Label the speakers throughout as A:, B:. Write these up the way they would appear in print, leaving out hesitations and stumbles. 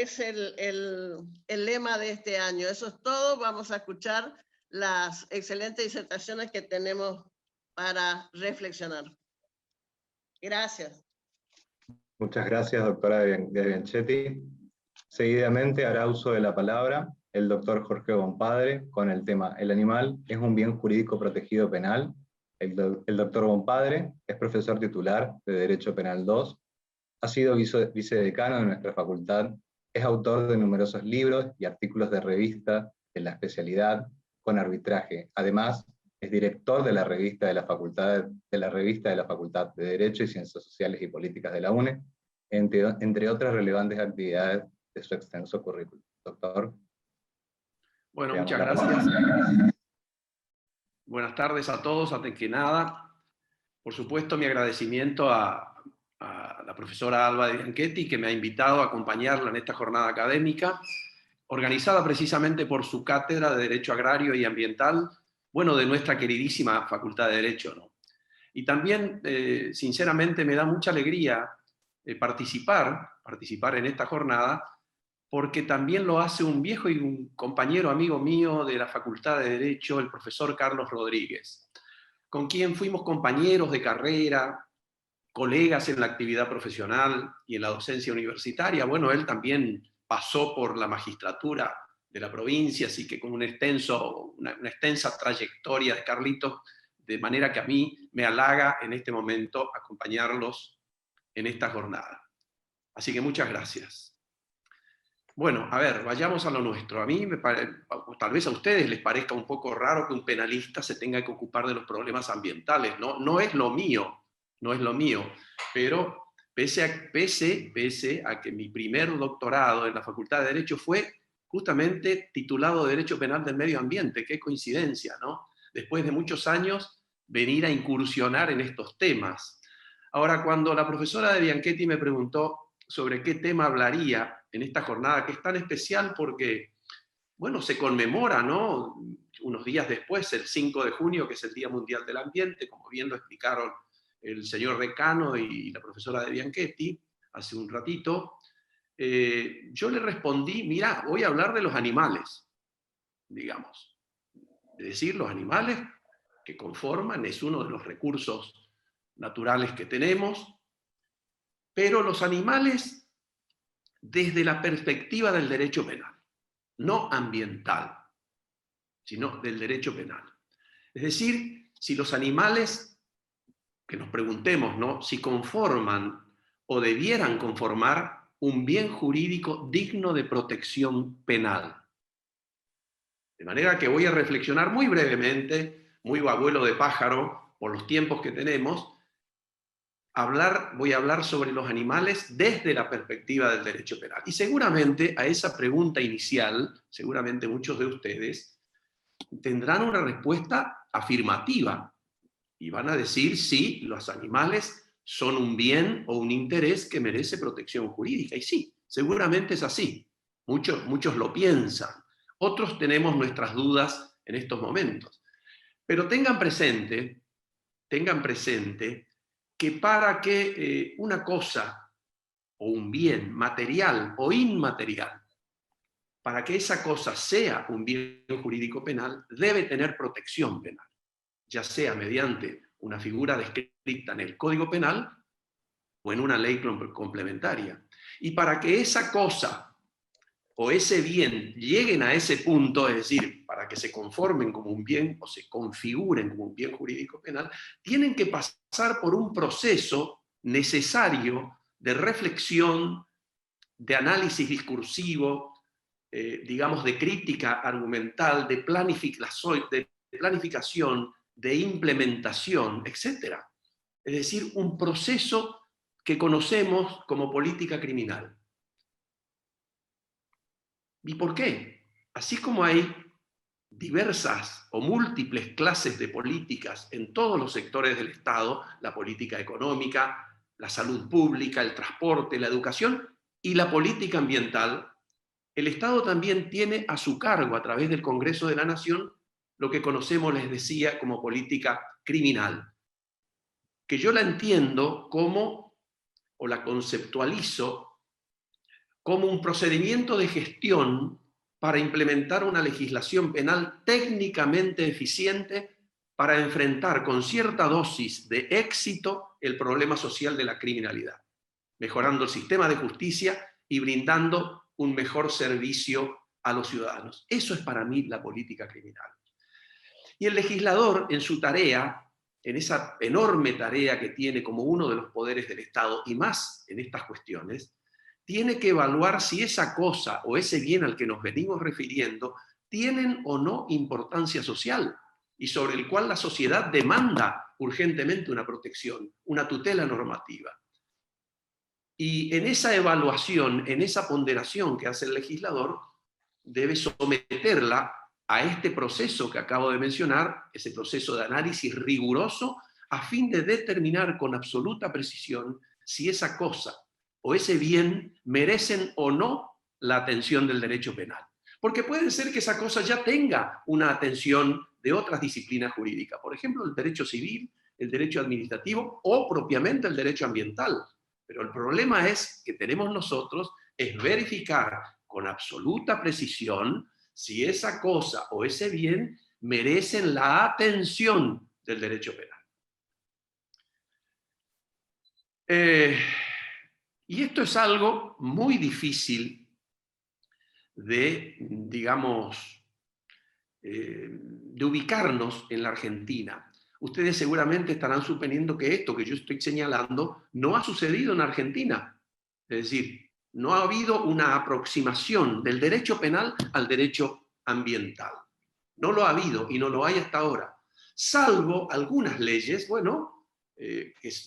A: es el lema de este año. Eso es todo. Vamos a escuchar las excelentes disertaciones que tenemos para reflexionar. Gracias.
B: Muchas gracias, doctora de Bianchetti. Seguidamente hará uso de la palabra el doctor Jorge Bompadre con el tema «El animal es un bien jurídico protegido penal». El doctor Bompadre es profesor titular de Derecho Penal II, ha sido vicedecano de nuestra facultad, es autor de numerosos libros y artículos de revista de la especialidad con arbitraje. Además, es director de la revista de la Facultad de Derecho y Ciencias Sociales y Políticas de la UNE, entre otras relevantes actividades de su extenso currículum. Doctor.
C: Bueno, muchas gracias. Buenas tardes a todos. Antes que nada, por supuesto, mi agradecimiento a la profesora Alba de Bianchetti, que me ha invitado a acompañarla en esta jornada académica, organizada precisamente por su cátedra de Derecho Agrario y Ambiental, bueno, de nuestra queridísima Facultad de Derecho, ¿no? Y también, sinceramente, me da mucha alegría participar en esta jornada, porque también lo hace un viejo y un compañero amigo mío de la Facultad de Derecho, el profesor Carlos Rodríguez, con quien fuimos compañeros de carrera, colegas en la actividad profesional y en la docencia universitaria. Bueno, él también pasó por la magistratura de la provincia, así que con una extensa trayectoria de Carlitos, de manera que a mí me halaga en este momento acompañarlos en esta jornada. Así que muchas gracias. Bueno, a ver, vayamos a lo nuestro. A mí, tal vez a ustedes les parezca un poco raro que un penalista se tenga que ocupar de los problemas ambientales. No es lo mío, pero pese a que mi primer doctorado en la Facultad de Derecho fue justamente titulado de Derecho Penal del Medio Ambiente, qué coincidencia, ¿no? Después de muchos años venir a incursionar en estos temas. Ahora, cuando la profesora de Bianchetti me preguntó sobre qué tema hablaría en esta jornada, que es tan especial porque, bueno, se conmemora, ¿no?, unos días después, el 5 de junio, que es el Día Mundial del Ambiente, como bien lo explicaron el señor decano y la profesora de Bianchetti hace un ratito, yo le respondí, mira, voy a hablar de los animales, digamos. Es decir, los animales que conforman, es uno de los recursos naturales que tenemos, pero los animales desde la perspectiva del derecho penal, no ambiental, sino del derecho penal. Es decir, si los animales, que nos preguntemos, ¿no?, si conforman o debieran conformar un bien jurídico digno de protección penal. De manera que voy a reflexionar muy brevemente, muy abuelo de pájaro, por los tiempos que tenemos, voy a hablar sobre los animales desde la perspectiva del derecho penal. Y seguramente a esa pregunta inicial, seguramente muchos de ustedes tendrán una respuesta afirmativa y van a decir sí, los animales son un bien o un interés que merece protección jurídica. Y sí, seguramente es así. Muchos lo piensan. Otros tenemos nuestras dudas en estos momentos. Pero tengan presente que para que una cosa o un bien material o inmaterial, para que esa cosa sea un bien jurídico penal, debe tener protección penal, ya sea mediante una figura descrita en el Código Penal o en una ley complementaria. Y para que esa cosa o ese bien lleguen a ese punto, es decir, para que se conformen como un bien o se configuren como un bien jurídico penal, tienen que pasar por un proceso necesario de reflexión, de análisis discursivo, digamos, de crítica argumental, de planificación, de implementación, etc. Es decir, un proceso que conocemos como política criminal. ¿Y por qué? Así como hay diversas o múltiples clases de políticas en todos los sectores del Estado, la política económica, la salud pública, el transporte, la educación y la política ambiental, el Estado también tiene a su cargo, a través del Congreso de la Nación, lo que conocemos, les decía, como política criminal, que yo la entiendo como, o la conceptualizo, como un procedimiento de gestión para implementar una legislación penal técnicamente eficiente para enfrentar con cierta dosis de éxito el problema social de la criminalidad, mejorando el sistema de justicia y brindando un mejor servicio a los ciudadanos. Eso es para mí la política criminal. Y el legislador, en su tarea, en esa enorme tarea que tiene como uno de los poderes del Estado, y más en estas cuestiones, tiene que evaluar si esa cosa o ese bien al que nos venimos refiriendo tienen o no importancia social y sobre el cual la sociedad demanda urgentemente una protección, una tutela normativa. Y en esa evaluación, en esa ponderación que hace el legislador, debe someterla a este proceso que acabo de mencionar, ese proceso de análisis riguroso, a fin de determinar con absoluta precisión si esa cosa o ese bien merecen o no la atención del derecho penal. Porque puede ser que esa cosa ya tenga una atención de otras disciplinas jurídicas, por ejemplo, el derecho civil, el derecho administrativo o propiamente el derecho ambiental. Pero el problema que tenemos nosotros es verificar con absoluta precisión si esa cosa o ese bien merecen la atención del derecho penal. Y esto es algo muy difícil de, digamos, de ubicarnos en la Argentina. Ustedes seguramente estarán suponiendo que esto que yo estoy señalando no ha sucedido en Argentina. Es decir, no ha habido una aproximación del derecho penal al derecho ambiental. No lo ha habido y no lo hay hasta ahora. Salvo algunas leyes, bueno,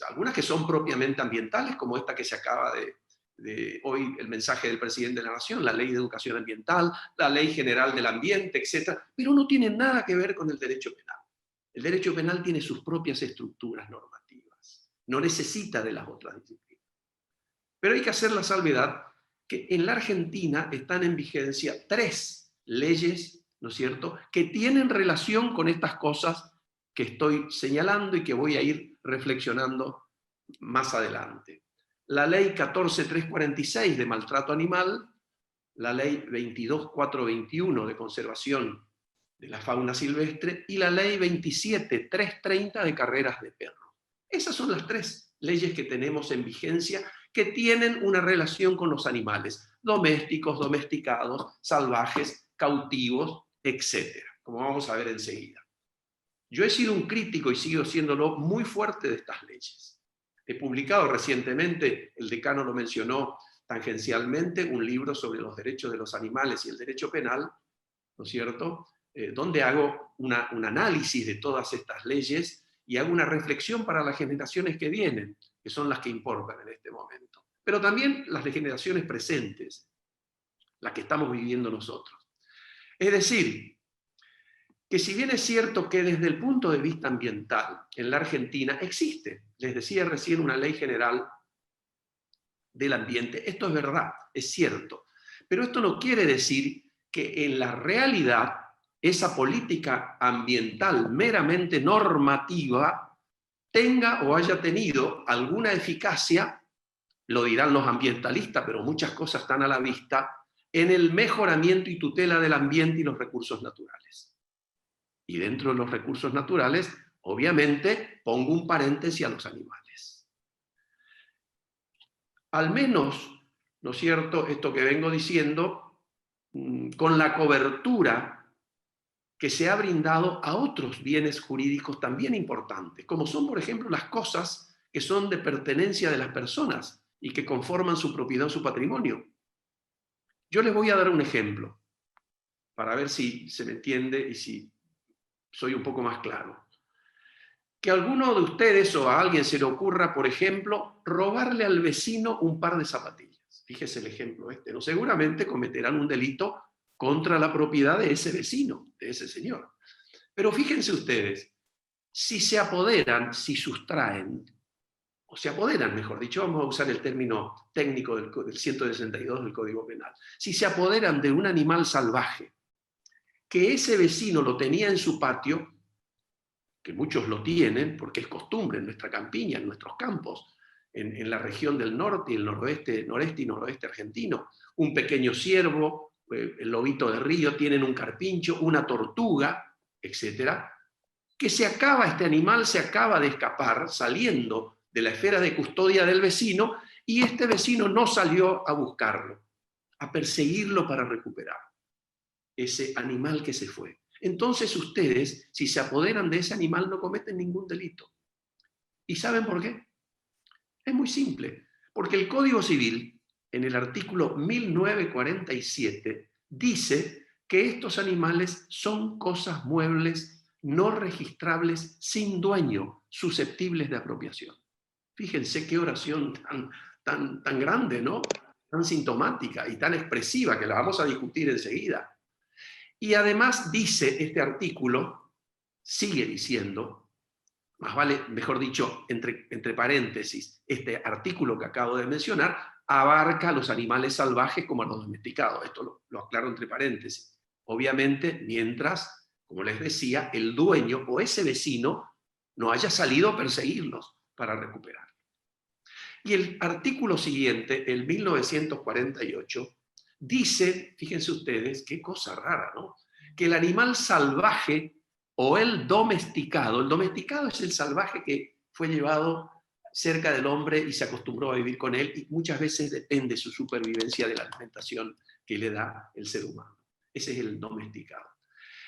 C: algunas que son propiamente ambientales, como esta que se acaba de hoy, el mensaje del presidente de la Nación, la Ley de Educación Ambiental, la Ley General del Ambiente, etc. Pero no tienen nada que ver con el derecho penal. El derecho penal tiene sus propias estructuras normativas. No necesita de las otras disciplinas. Pero hay que hacer la salvedad que en la Argentina están en vigencia 3 leyes, ¿no es cierto?, que tienen relación con estas cosas que estoy señalando y que voy a ir reflexionando más adelante. La ley 14.346 de maltrato animal, la ley 22.421 de conservación de la fauna silvestre y la ley 27.330 de carreras de perros. Esas son las 3 leyes que tenemos en vigencia que tienen una relación con los animales, domésticos, domesticados, salvajes, cautivos, etc., como vamos a ver enseguida. Yo he sido un crítico y sigo siéndolo muy fuerte de estas leyes. He publicado recientemente, el decano lo mencionó tangencialmente, un libro sobre los derechos de los animales y el derecho penal, ¿no es cierto?, donde hago un análisis de todas estas leyes y hago una reflexión para las generaciones que vienen, que son las que importan en este momento. Pero también las de generaciones presentes, las que estamos viviendo nosotros. Es decir, que si bien es cierto que desde el punto de vista ambiental en la Argentina existe, les decía recién, una ley general del ambiente, esto es verdad, es cierto, pero esto no quiere decir que en la realidad esa política ambiental meramente normativa tenga o haya tenido alguna eficacia, lo dirán los ambientalistas, pero muchas cosas están a la vista, en el mejoramiento y tutela del ambiente y los recursos naturales. Y dentro de los recursos naturales, obviamente, pongo un paréntesis a los animales. Al menos, ¿no es cierto?, esto que vengo diciendo, con la cobertura que se ha brindado a otros bienes jurídicos también importantes, como son, por ejemplo, las cosas que son de pertenencia de las personas y que conforman su propiedad o su patrimonio. Yo les voy a dar un ejemplo, para ver si se me entiende y si soy un poco más claro. Que a alguno de ustedes o a alguien se le ocurra, por ejemplo, robarle al vecino un par de zapatillas. Fíjese el ejemplo este, ¿no? Seguramente cometerán un delito contra la propiedad de ese vecino, de ese señor. Pero fíjense ustedes, si se apoderan, si sustraen, o se apoderan, mejor dicho, vamos a usar el término técnico del 162 del Código Penal, si se apoderan de un animal salvaje, que ese vecino lo tenía en su patio, que muchos lo tienen, porque es costumbre en nuestra campiña, en nuestros campos, en la región del norte y el noreste y noroeste argentino. Un pequeño ciervo, el lobito de río, tienen un carpincho, una tortuga, etc. Que este animal se acaba de escapar saliendo de la esfera de custodia del vecino, y este vecino no salió a buscarlo, a perseguirlo para recuperar ese animal que se fue. Entonces ustedes, si se apoderan de ese animal, no cometen ningún delito. ¿Y saben por qué? Es muy simple, porque el Código Civil, en el artículo 1947, dice que estos animales son cosas muebles, no registrables, sin dueño, susceptibles de apropiación. Fíjense qué oración tan grande, ¿no? Tan sintomática y tan expresiva, que la vamos a discutir enseguida. Y además dice este artículo, sigue diciendo, más vale, mejor dicho, entre paréntesis, este artículo que acabo de mencionar abarca a los animales salvajes como a los domesticados. Esto lo aclaro entre paréntesis. Obviamente, mientras, como les decía, el dueño o ese vecino no haya salido a perseguirlos para recuperar. Y el artículo siguiente, el 1948, dice, fíjense ustedes, qué cosa rara, ¿no? Que el animal salvaje o el domesticado es el salvaje que fue llevado cerca del hombre y se acostumbró a vivir con él, y muchas veces depende su supervivencia de la alimentación que le da el ser humano. Ese es el domesticado.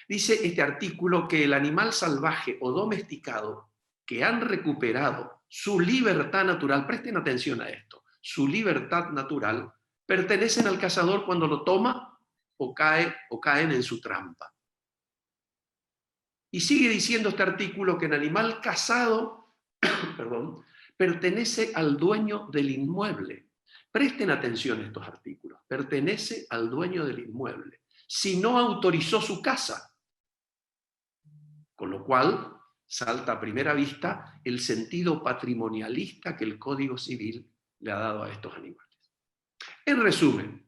C: Dice este artículo que el animal salvaje o domesticado que han recuperado su libertad natural, presten atención a esto, su libertad natural, pertenecen al cazador cuando lo toma o caen en su trampa. Y sigue diciendo este artículo que el animal cazado pertenece al dueño del inmueble. Presten atención a estos artículos. Pertenece al dueño del inmueble, si no autorizó su caza. Con lo cual salta a primera vista el sentido patrimonialista que el Código Civil le ha dado a estos animales. En resumen,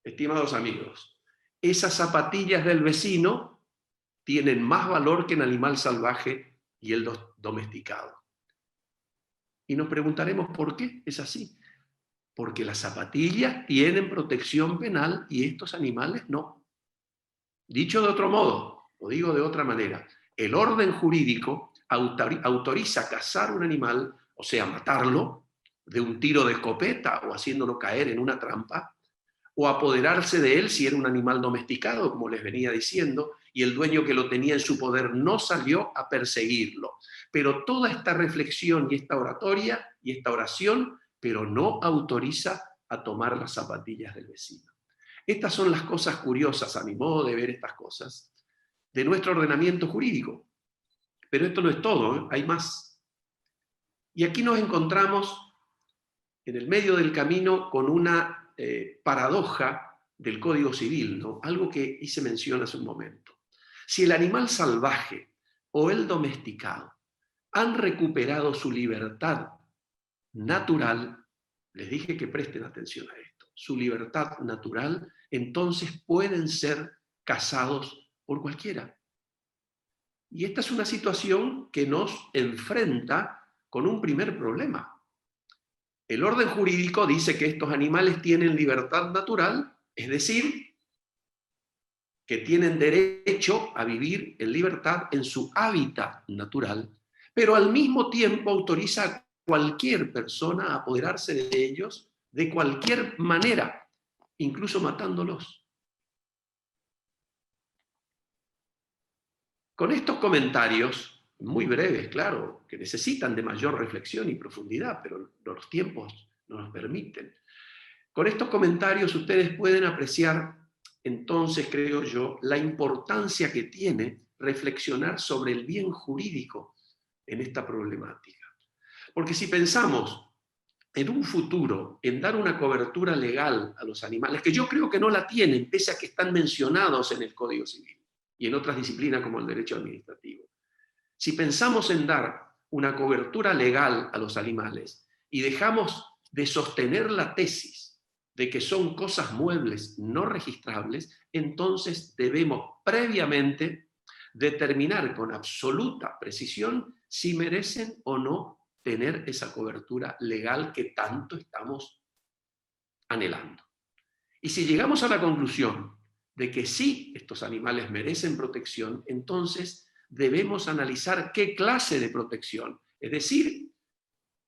C: estimados amigos, esas zapatillas del vecino tienen más valor que el animal salvaje y el domesticado. Y nos preguntaremos por qué es así. Porque las zapatillas tienen protección penal y estos animales no. Dicho de otro modo, lo digo de otra manera, el orden jurídico autoriza cazar un animal, o sea, matarlo, de un tiro de escopeta o haciéndolo caer en una trampa, o apoderarse de él si era un animal domesticado, como les venía diciendo, y el dueño que lo tenía en su poder no salió a perseguirlo. Pero toda esta reflexión y esta oratoria y esta oración, pero no autoriza a tomar las zapatillas del vecino. Estas son las cosas curiosas, a mi modo de ver estas cosas, de nuestro ordenamiento jurídico. Pero esto no es todo, ¿eh? Hay más. Y aquí nos encontramos en el medio del camino con una paradoja del Código Civil, ¿no? Algo que hice mención hace un momento. Si el animal salvaje o el domesticado han recuperado su libertad natural, les dije que presten atención a esto, su libertad natural, entonces pueden ser cazados por cualquiera. Y esta es una situación que nos enfrenta con un primer problema. El orden jurídico dice que estos animales tienen libertad natural, es decir, que tienen derecho a vivir en libertad en su hábitat natural, pero al mismo tiempo autoriza a cualquier persona a apoderarse de ellos de cualquier manera, incluso matándolos. Con estos comentarios, muy breves, claro, que necesitan de mayor reflexión y profundidad, pero los tiempos no nos permiten. Con estos comentarios ustedes pueden apreciar, entonces, creo yo, la importancia que tiene reflexionar sobre el bien jurídico en esta problemática. Porque si pensamos en un futuro, en dar una cobertura legal a los animales, que yo creo que no la tienen, pese a que están mencionados en el Código Civil y en otras disciplinas como el derecho administrativo. Si pensamos en dar una cobertura legal a los animales y dejamos de sostener la tesis de que son cosas muebles no registrables, entonces debemos previamente determinar con absoluta precisión si merecen o no tener esa cobertura legal que tanto estamos anhelando. Y si llegamos a la conclusión de que sí, estos animales merecen protección, entonces debemos analizar qué clase de protección, es decir,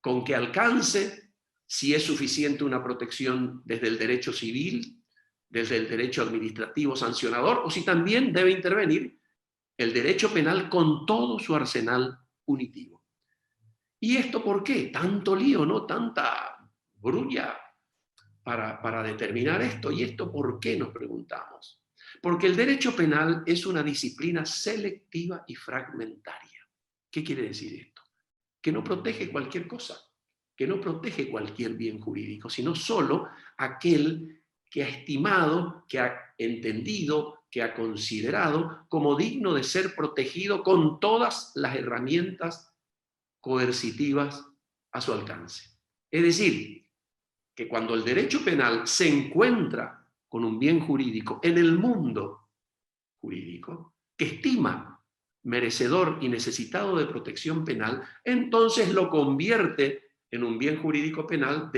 C: con qué alcance, si es suficiente una protección desde el derecho civil, desde el derecho administrativo sancionador, o si también debe intervenir el derecho penal con todo su arsenal punitivo. ¿Y esto por qué? Tanto lío, ¿no? Tanta brulla para determinar esto. ¿Y esto por qué? Nos preguntamos. Porque el derecho penal es una disciplina selectiva y fragmentaria. ¿Qué quiere decir esto? Que no protege cualquier cosa, que no protege cualquier bien jurídico, sino solo aquel que ha estimado, que ha entendido, que ha considerado como digno de ser protegido con todas las herramientas coercitivas a su alcance. Es decir, que cuando el derecho penal se encuentra con un bien jurídico en el mundo jurídico, que estima merecedor y necesitado de protección penal, entonces lo convierte en un bien jurídico penal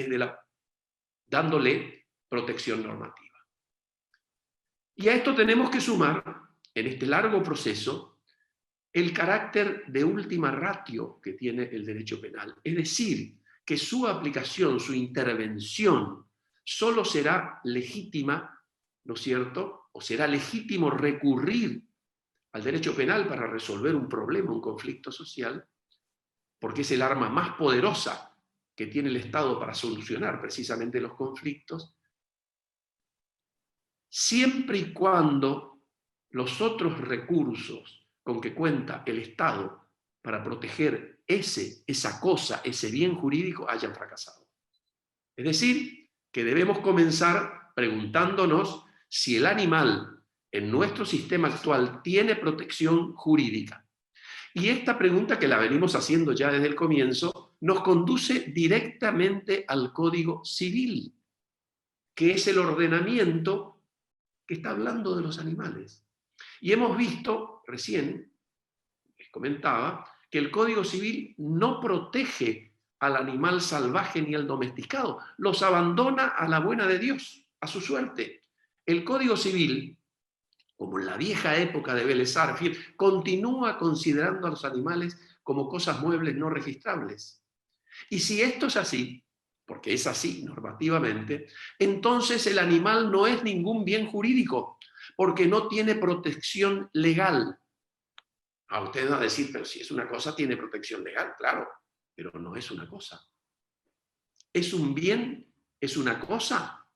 C: dándole protección normativa. Y a esto tenemos que sumar, en este largo proceso, el carácter de última ratio que tiene el derecho penal. Es decir, que su aplicación, su intervención, solo será legítima, ¿no es cierto? O será legítimo recurrir al derecho penal para resolver un problema, un conflicto social, porque es el arma más poderosa que tiene el Estado para solucionar precisamente los conflictos, siempre y cuando los otros recursos con que cuenta el Estado para proteger esa cosa, ese bien jurídico, hayan fracasado. Es decir, que debemos comenzar preguntándonos si el animal en nuestro sistema actual tiene protección jurídica. Y esta pregunta, que la venimos haciendo ya desde el comienzo, nos conduce directamente al Código Civil, que es el ordenamiento que está hablando de los animales. Y hemos visto recién, les comentaba, que el Código Civil no protege al animal salvaje ni al domesticado, los abandona a la buena de Dios, a su suerte. El Código Civil, como en la vieja época de Vélez Sarsfield, continúa considerando a los animales como cosas muebles no registrables. Y si esto es así, porque es así normativamente, entonces el animal no es ningún bien jurídico, porque no tiene protección legal. A ustedes van a decir, pero si es una cosa, tiene protección legal, claro, pero no es una cosa. ¿Es un bien? ¿Es una cosa?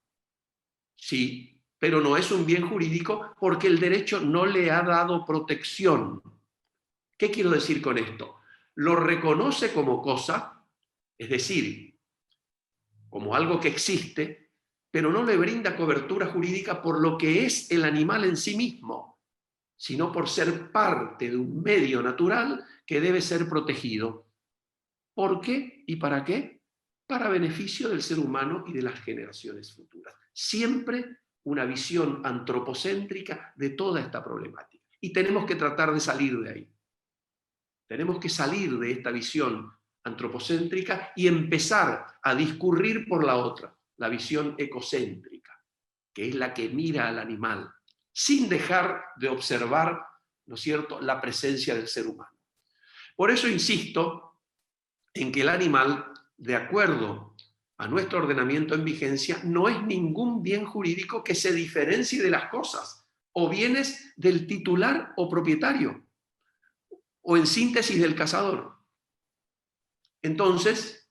C: Sí, pero no es un bien jurídico porque el derecho no le ha dado protección. ¿Qué quiero decir con esto? Lo reconoce como cosa, es decir, como algo que existe, pero no le brinda cobertura jurídica por lo que es el animal en sí mismo, sino por ser parte de un medio natural que debe ser protegido. ¿Por qué y para qué? Para beneficio del ser humano y de las generaciones futuras. Siempre una visión antropocéntrica de toda esta problemática. Y tenemos que tratar de salir de ahí. Tenemos que salir de esta visión antropocéntrica y empezar a discurrir por la otra, la visión ecocéntrica, que es la que mira al animal, sin dejar de observar, ¿no es cierto?, la presencia del ser humano. Por eso insisto en que el animal, de acuerdo a nuestro ordenamiento en vigencia, no es ningún bien jurídico que se diferencie de las cosas, o bienes del titular o propietario, o en síntesis del cazador. Entonces,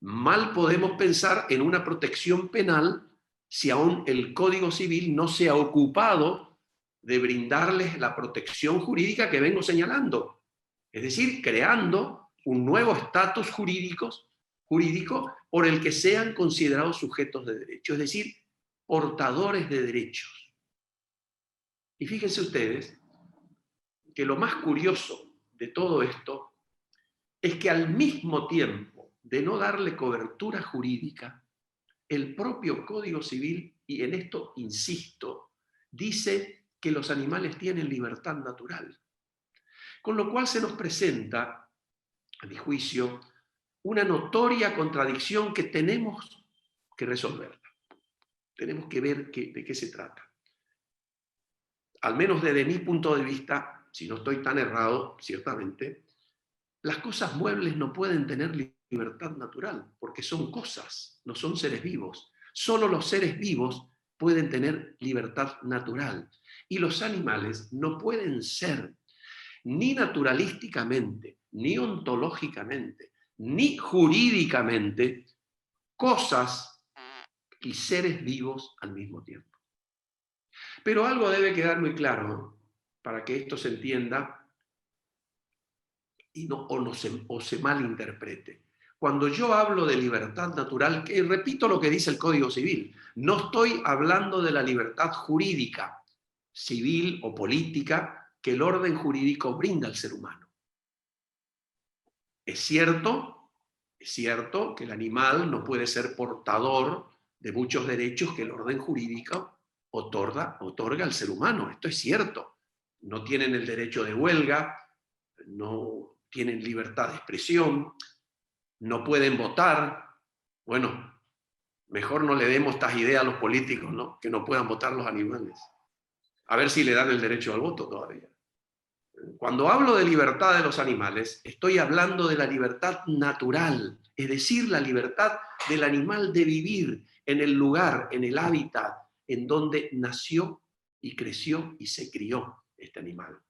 C: mal podemos pensar en una protección penal si aún el Código Civil no se ha ocupado de brindarles la protección jurídica que vengo señalando. Es decir, creando un nuevo estatus jurídico por el que sean considerados sujetos de derecho, es decir, portadores de derechos. Y fíjense ustedes que lo más curioso de todo esto es que al mismo tiempo de no darle cobertura jurídica, el propio Código Civil, y en esto insisto, dice que los animales tienen libertad natural. Con lo cual se nos presenta, a mi juicio, una notoria contradicción que tenemos que resolverla. Tenemos que ver de qué se trata. Al menos desde mi punto de vista, si no estoy tan errado, ciertamente, las cosas muebles no pueden tener libertad natural, porque son cosas, no son seres vivos. Solo los seres vivos pueden tener libertad natural. Y los animales no pueden ser ni naturalísticamente, ni ontológicamente, ni jurídicamente cosas y seres vivos al mismo tiempo. Pero algo debe quedar muy claro, ¿no?, para que esto se entienda y o se malinterprete. Cuando yo hablo de libertad natural, que repito lo que dice el Código Civil, no estoy hablando de la libertad jurídica, civil o política que el orden jurídico brinda al ser humano. Es cierto que el animal no puede ser portador de muchos derechos que el orden jurídico otorga al ser humano. Esto es cierto. No tienen el derecho de huelga, no tienen libertad de expresión, no pueden votar. Bueno, mejor no le demos estas ideas a los políticos, ¿no?, que no puedan votar los animales. A ver si le dan el derecho al voto todavía. Cuando hablo de libertad de los animales, estoy hablando de la libertad natural, es decir, la libertad del animal de vivir en el lugar, en el hábitat, en donde nació y creció y se crió este animal.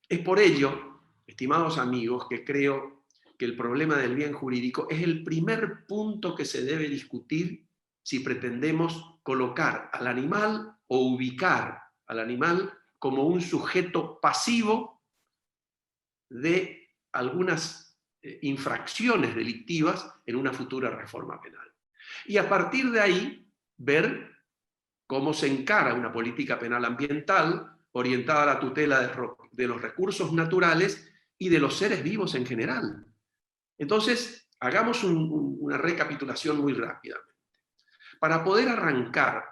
C: Es por ello, estimados amigos, que creo que el problema del bien jurídico es el primer punto que se debe discutir si pretendemos colocar al animal o ubicar al animal como un sujeto pasivo de algunas infracciones delictivas en una futura reforma penal. Y a partir de ahí, ver cómo se encara una política penal ambiental orientada a la tutela de los recursos naturales y de los seres vivos en general. Entonces, hagamos una recapitulación muy rápidamente. Para poder arrancar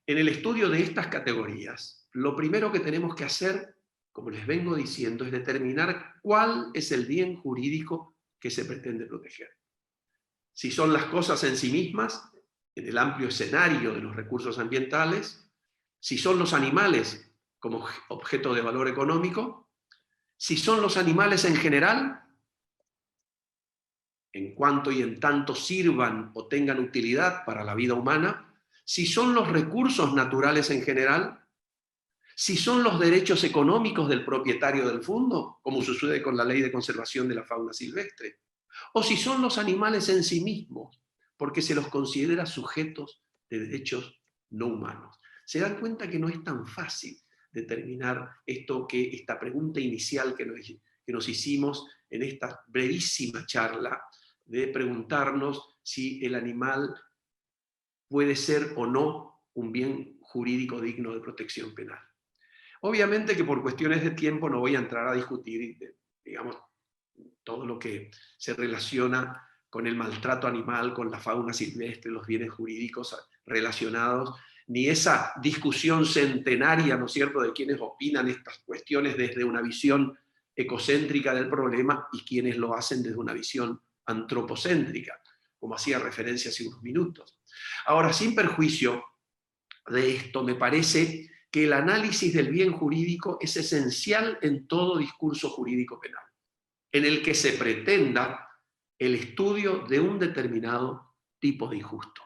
C: en el estudio de estas categorías, lo primero que tenemos que hacer, como les vengo diciendo, es determinar cuál es el bien jurídico que se pretende proteger. Si son las cosas en sí mismas, en el amplio escenario de los recursos ambientales, si son los animales como objeto de valor económico, si son los animales en general, en cuanto y en tanto sirvan o tengan utilidad para la vida humana, si son los recursos naturales en general, si son los derechos económicos del propietario del fondo, como sucede con la Ley de Conservación de la Fauna Silvestre, o si son los animales en sí mismos, porque se los considera sujetos de derechos no humanos. Se dan cuenta que no es tan fácil determinar esta pregunta inicial que nos hicimos en esta brevísima charla, de preguntarnos si el animal puede ser o no un bien jurídico digno de protección penal. Obviamente que por cuestiones de tiempo no voy a entrar a discutir, digamos, todo lo que se relaciona con el maltrato animal, con la fauna silvestre, los bienes jurídicos relacionados, ni esa discusión centenaria, ¿no es cierto?, de quienes opinan estas cuestiones desde una visión ecocéntrica del problema y quienes lo hacen desde una visión antropocéntrica, como hacía referencia hace unos minutos. Ahora, sin perjuicio de esto, me parece que el análisis del bien jurídico es esencial en todo discurso jurídico penal, en el que se pretenda el estudio de un determinado tipo de injusto.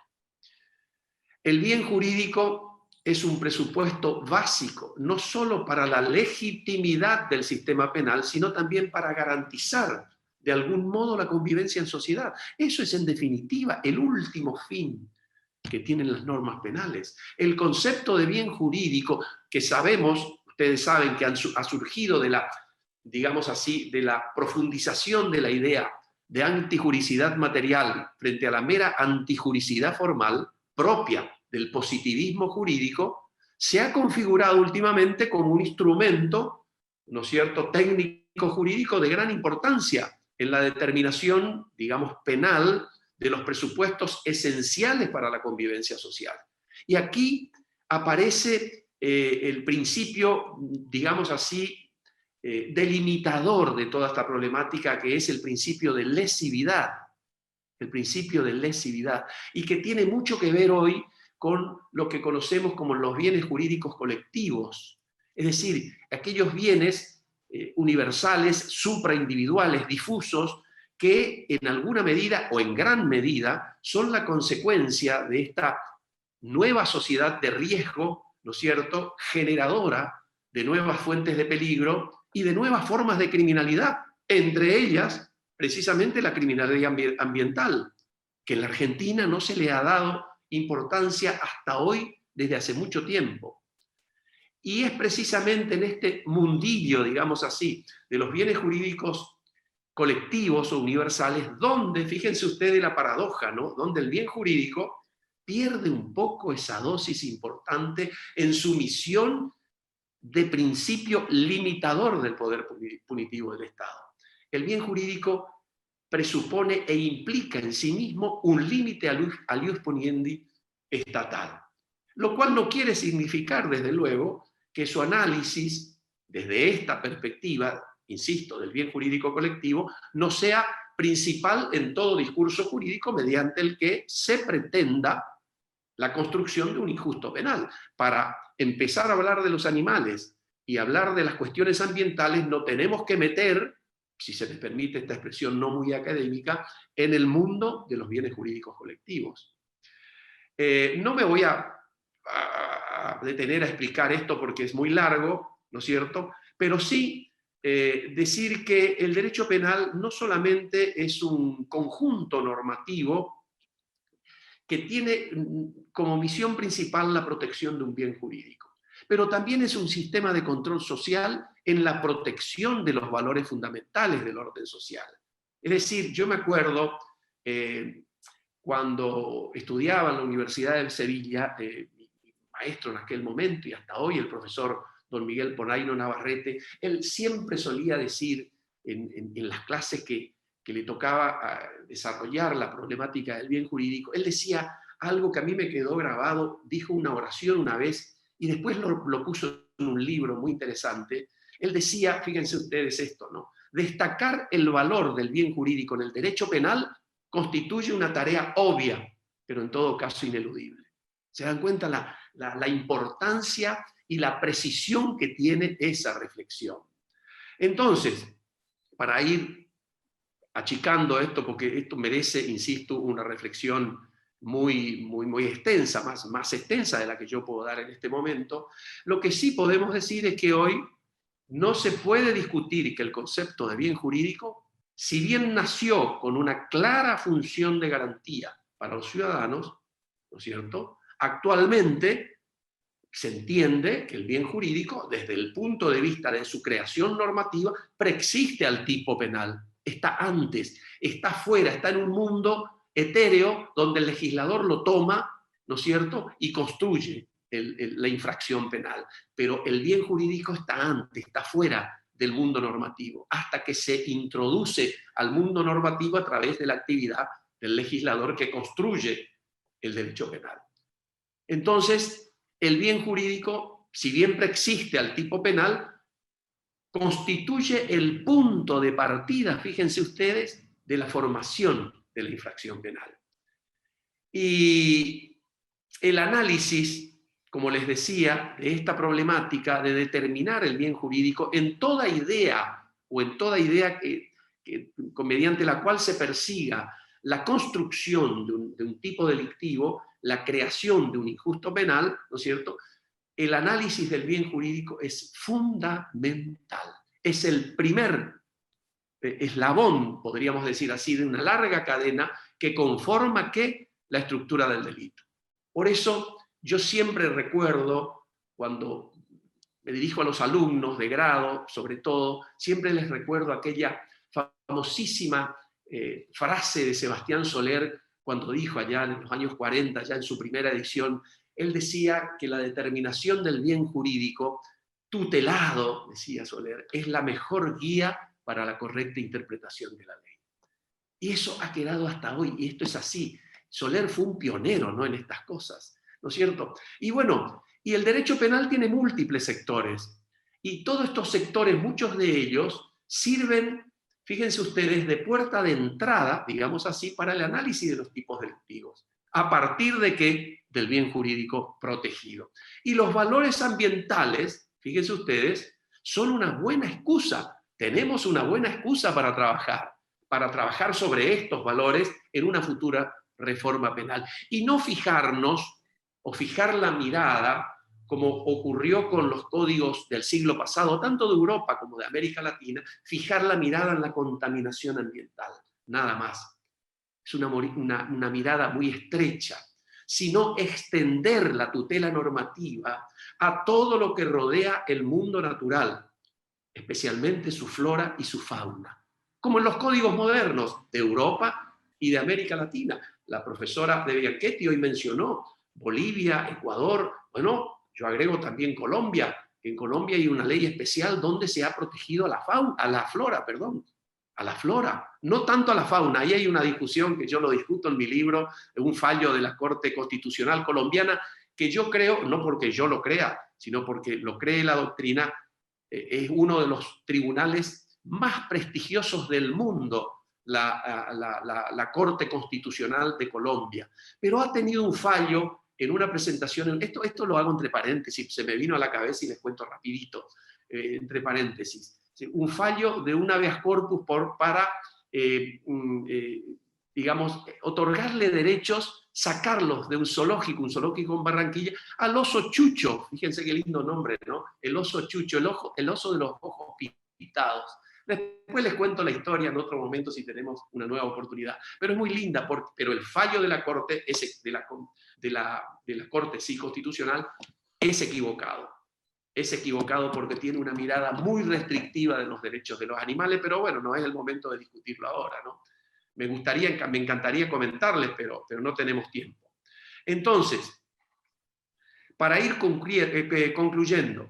C: El bien jurídico es un presupuesto básico, no solo para la legitimidad del sistema penal, sino también para garantizar de algún modo la convivencia en sociedad. Eso es, en definitiva, el último fin que tienen las normas penales. El concepto de bien jurídico, que sabemos, ustedes saben que ha surgido de la, digamos así, de la profundización de la idea de antijuricidad material frente a la mera antijuricidad formal propia del positivismo jurídico, se ha configurado últimamente como un instrumento, ¿no es cierto?, técnico jurídico de gran importancia en la determinación, digamos, penal de los presupuestos esenciales para la convivencia social. Y aquí aparece el principio, digamos así, delimitador de toda esta problemática, que es el principio de lesividad. El principio de lesividad. Y que tiene mucho que ver hoy con lo que conocemos como los bienes jurídicos colectivos. Es decir, aquellos bienes universales, supraindividuales, difusos, que en alguna medida o en gran medida son la consecuencia de esta nueva sociedad de riesgo, ¿no es cierto?, generadora de nuevas fuentes de peligro y de nuevas formas de criminalidad, entre ellas precisamente la criminalidad ambiental, que en la Argentina no se le ha dado importancia hasta hoy desde hace mucho tiempo. Y es precisamente en este mundillo, digamos así, de los bienes jurídicos colectivos o universales, donde, fíjense ustedes la paradoja, ¿no?, donde el bien jurídico pierde un poco esa dosis importante en su misión de principio limitador del poder punitivo del Estado. El bien jurídico presupone e implica en sí mismo un límite al ius poniendi estatal, lo cual no quiere significar, desde luego, que su análisis, desde esta perspectiva, insisto, del bien jurídico colectivo, no sea principal en todo discurso jurídico mediante el que se pretenda la construcción de un injusto penal. Para empezar a hablar de los animales y hablar de las cuestiones ambientales, no tenemos que meter, si se les permite esta expresión no muy académica, en el mundo de los bienes jurídicos colectivos. No me voy a detener a explicar esto porque es muy largo, ¿no es cierto? Pero sí decir que el derecho penal no solamente es un conjunto normativo que tiene como misión principal la protección de un bien jurídico, pero también es un sistema de control social en la protección de los valores fundamentales del orden social. Es decir, yo me acuerdo cuando estudiaba en la Universidad de Sevilla, mi maestro en aquel momento y hasta hoy, el profesor don Miguel Ponaino Navarrete, él siempre solía decir en las clases que le tocaba desarrollar la problemática del bien jurídico, él decía algo que a mí me quedó grabado, dijo una oración una vez y después lo puso en un libro muy interesante. Él decía, fíjense ustedes esto, ¿no?, destacar el valor del bien jurídico en el derecho penal constituye una tarea obvia, pero en todo caso ineludible. ¿Se dan cuenta la importancia y la precisión que tiene esa reflexión? Entonces, para ir achicando esto, porque esto merece, insisto, una reflexión muy extensa, más extensa de la que yo puedo dar en este momento, lo que sí podemos decir es que hoy no se puede discutir que el concepto de bien jurídico, si bien nació con una clara función de garantía para los ciudadanos, ¿no es cierto?, actualmente se entiende que el bien jurídico, desde el punto de vista de su creación normativa, preexiste al tipo penal. Está antes, está fuera, está en un mundo etéreo donde el legislador lo toma, ¿no es cierto?, y construye la infracción penal. Pero el bien jurídico está antes, está fuera del mundo normativo, hasta que se introduce al mundo normativo a través de la actividad del legislador que construye el derecho penal. Entonces, el bien jurídico, si bien preexiste al tipo penal, constituye el punto de partida, fíjense ustedes, de la formación de la infracción penal. Y el análisis, como les decía, de esta problemática de determinar el bien jurídico en toda idea mediante la cual se persiga la construcción de un tipo delictivo, la creación de un injusto penal, ¿no es cierto?, el análisis del bien jurídico es fundamental. Es el primer eslabón, podríamos decir así, de una larga cadena que conforma la estructura del delito. Por eso yo siempre recuerdo, cuando me dirijo a los alumnos de grado, sobre todo, siempre les recuerdo aquella famosísima frase de Sebastián Soler, cuando dijo allá en los años 40, ya en su primera edición, él decía que la determinación del bien jurídico, tutelado, decía Soler, es la mejor guía para la correcta interpretación de la ley. Y eso ha quedado hasta hoy, y esto es así. Soler fue un pionero, ¿no?, en estas cosas, ¿no es cierto? Y bueno, y el derecho penal tiene múltiples sectores. Y todos estos sectores, muchos de ellos, sirven, fíjense ustedes, de puerta de entrada, digamos así, para el análisis de los tipos delictivos. ¿A partir de qué? Del bien jurídico protegido. Y los valores ambientales, fíjense ustedes, son una buena excusa. Tenemos una buena excusa para trabajar sobre estos valores en una futura reforma penal. Y no fijarnos o fijar la mirada, como ocurrió con los códigos del siglo pasado, tanto de Europa como de América Latina, fijar la mirada en la contaminación ambiental, nada más. Es una mirada muy estrecha, sino extender la tutela normativa a todo lo que rodea el mundo natural, especialmente su flora y su fauna, como en los códigos modernos de Europa y de América Latina. La profesora de Bianchetti hoy mencionó Bolivia, Ecuador, bueno, yo agrego también Colombia. En Colombia hay una ley especial donde se ha protegido a la flora, no tanto a la fauna. Ahí hay una discusión que yo lo discuto en mi libro, un fallo de la Corte Constitucional colombiana, que yo creo, no porque yo lo crea, sino porque lo cree la doctrina, es uno de los tribunales más prestigiosos del mundo, la Corte Constitucional de Colombia. Pero ha tenido un fallo en una presentación, esto lo hago entre paréntesis, se me vino a la cabeza y les cuento rapidito, entre paréntesis. Un fallo de un habeas corpus para, digamos, otorgarle derechos, sacarlos de un zoológico en Barranquilla, al oso Chucho. Fíjense qué lindo nombre, ¿no? El oso Chucho, el oso de los ojos pintados. Después les cuento la historia en otro momento si tenemos una nueva oportunidad. Pero es muy linda, pero el fallo de la Corte, de la Corte sí, constitucional, es equivocado. Es equivocado porque tiene una mirada muy restrictiva de los derechos de los animales, pero bueno, no es el momento de discutirlo ahora, ¿no? Me encantaría comentarles, pero no tenemos tiempo. Entonces, para ir concluyendo,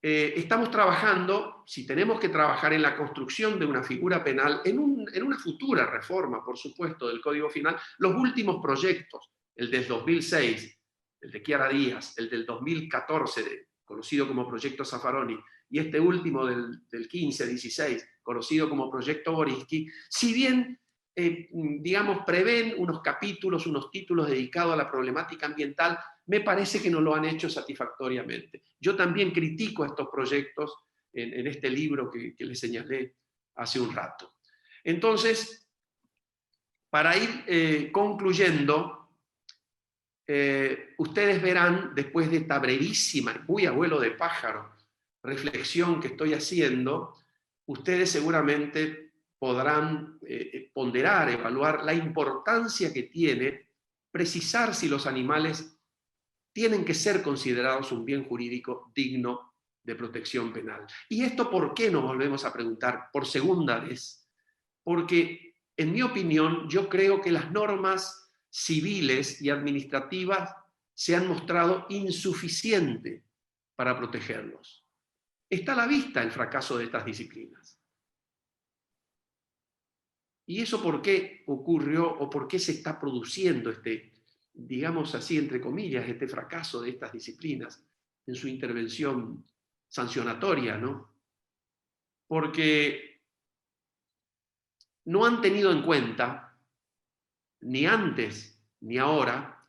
C: estamos trabajando, si tenemos que trabajar en la construcción de una figura penal, en una futura reforma, por supuesto, del Código Penal, los últimos proyectos, el del 2006, el de Chiara Díaz, el del 2014, conocido como Proyecto Zaffaroni, y este último del 15-16, conocido como Proyecto Boriski, si bien, digamos, prevén unos capítulos, unos títulos dedicados a la problemática ambiental, me parece que no lo han hecho satisfactoriamente. Yo también critico estos proyectos en este libro que les señalé hace un rato. Entonces, para ir concluyendo, ustedes verán, después de esta brevísima, muy abuelo de pájaro, reflexión que estoy haciendo, ustedes seguramente podrán ponderar, evaluar la importancia que tiene precisar si los animales tienen que ser considerados un bien jurídico digno de protección penal. ¿Y esto por qué nos volvemos a preguntar por segunda vez? Porque, en mi opinión, yo creo que las normas civiles y administrativas se han mostrado insuficientes para protegerlos. Está a la vista el fracaso de estas disciplinas. ¿Y eso por qué ocurrió o por qué se está produciendo digamos así, entre comillas, este fracaso de estas disciplinas en su intervención sancionatoria, ¿no? Porque no han tenido en cuenta, ni antes ni ahora,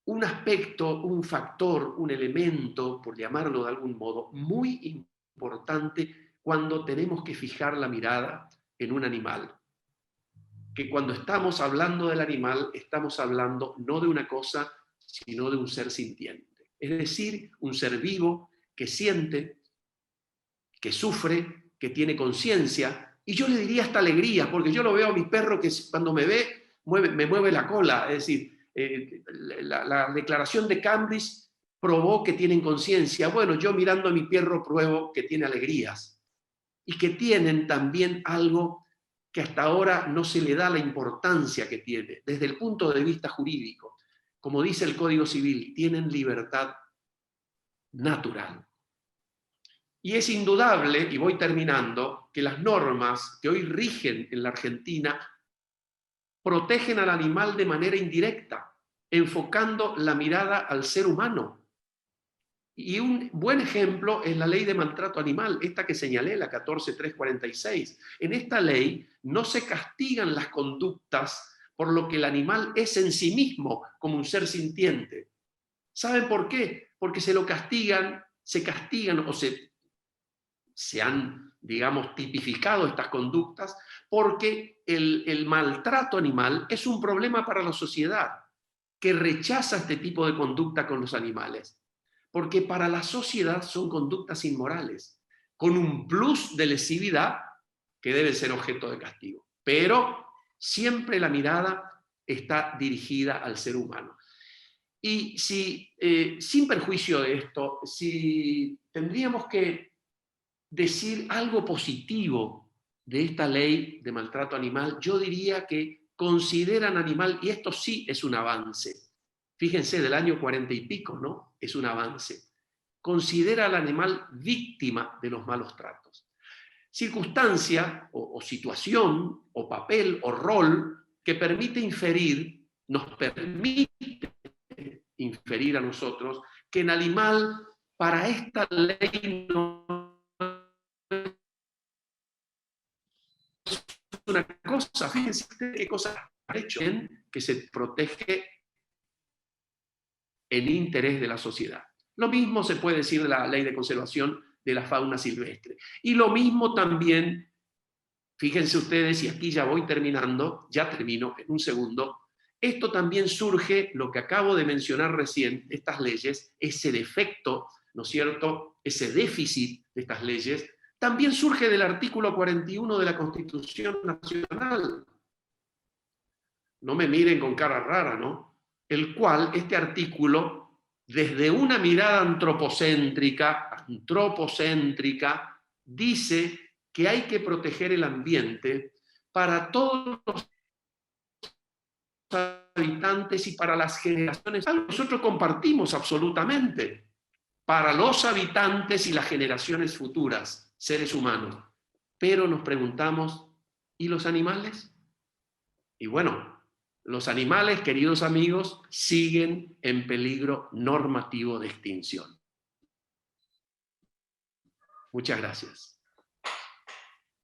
C: un aspecto, un factor, un elemento, por llamarlo de algún modo, muy importante cuando tenemos que fijar la mirada en un animal. Que cuando estamos hablando del animal, estamos hablando no de una cosa, sino de un ser sintiente. Es decir, un ser vivo que siente, que sufre, que tiene conciencia, y yo le diría hasta alegría, porque yo lo veo a mi perro que cuando me ve, me mueve la cola. Es decir, la declaración de Cambridge probó que tienen conciencia. Bueno, yo mirando a mi perro pruebo que tiene alegrías, y que tienen también algo que hasta ahora no se le da la importancia que tiene, desde el punto de vista jurídico. Como dice el Código Civil, tienen libertad natural. Y es indudable, y voy terminando, que las normas que hoy rigen en la Argentina protegen al animal de manera indirecta, enfocando la mirada al ser humano. Y un buen ejemplo es la ley de maltrato animal, esta que señalé, la 14.346. En esta ley no se castigan las conductas por lo que el animal es en sí mismo, como un ser sintiente. ¿Saben por qué? Porque se castigan o se han, digamos, tipificado estas conductas porque el maltrato animal es un problema para la sociedad que rechaza este tipo de conducta con los animales. Porque para la sociedad son conductas inmorales, con un plus de lesividad que debe ser objeto de castigo. Pero siempre la mirada está dirigida al ser humano. Y si, sin perjuicio de esto, si tendríamos que decir algo positivo de esta ley de maltrato animal, yo diría que consideran animal, y esto sí es un avance, fíjense, del año 40 y pico, ¿no? Es un avance. Considera al animal víctima de los malos tratos. Circunstancia o situación o papel o rol que permite inferir, nos permite inferir a nosotros que el animal para esta ley no es una cosa, fíjense qué cosa ha hecho, que se protege en interés de la sociedad. Lo mismo se puede decir de la ley de conservación de la fauna silvestre. Y lo mismo también, fíjense ustedes, y aquí ya voy terminando, ya termino en un segundo, esto también surge, lo que acabo de mencionar recién, estas leyes, ese defecto, ¿no es cierto?, ese déficit de estas leyes, también surge del artículo 41 de la Constitución Nacional. No me miren con cara rara, ¿no? El cual, este artículo, desde una mirada antropocéntrica, dice que hay que proteger el ambiente para todos los habitantes y para las generaciones. Nosotros compartimos absolutamente para los habitantes y las generaciones futuras, seres humanos. Pero nos preguntamos, ¿y los animales? Y bueno, los animales, queridos amigos, siguen en peligro normativo de extinción. Muchas gracias.